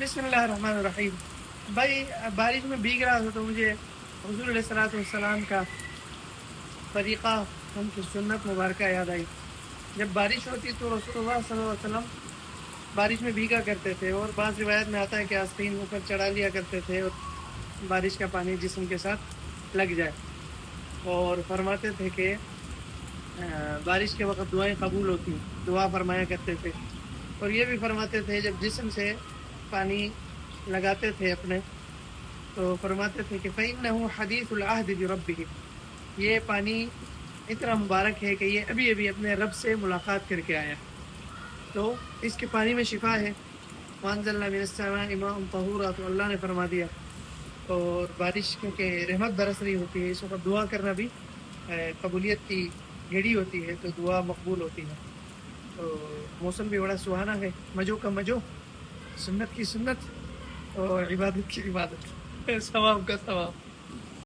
بسم اللہ الرحمن الرحیم. بھائی بارش میں بھیگ رہا تھا تو مجھے حضور علیہ الصلوۃ والسلام کا طریقہ ان کی سنت مبارکہ یاد آئی. جب بارش ہوتی تو رسول اللہ صلی اللہ علیہ وسلم بارش میں بھیگا کرتے تھے، اور بعض روایت میں آتا ہے کہ آستین اوپر چڑھا لیا کرتے تھے اور بارش کا پانی جسم کے ساتھ لگ جائے، اور فرماتے تھے کہ بارش کے وقت دعائیں قبول ہوتی ہیں، دعا فرمایا کرتے تھے. اور یہ بھی فرماتے تھے جب جسم سے پانی لگاتے تھے اپنے تو فرماتے تھے کہ فَإِنَّهُ حَدِيثُ الْعَهْدِ بِرَبِّهِ، یہ پانی اتنا مبارک ہے کہ یہ ابھی ابھی اپنے رب سے ملاقات کر کے آیا، تو اس کے پانی میں شفا ہے. وَأَنزَلْنَا مِنَ السَّمَاءِ مَاءً طَهُورًا، تو اللہ نے فرما دیا. اور بارش کیونکہ رحمت برس رہی ہوتی ہے، اس وقت دعا کرنا بھی قبولیت کی گھڑی ہوتی ہے، تو دعا مقبول ہوتی ہے. تو موسم بھی بڑا سہانا ہے، مجو کا مجو، سنت کی سنت اور عبادت کی عبادت، ثواب کا ثواب.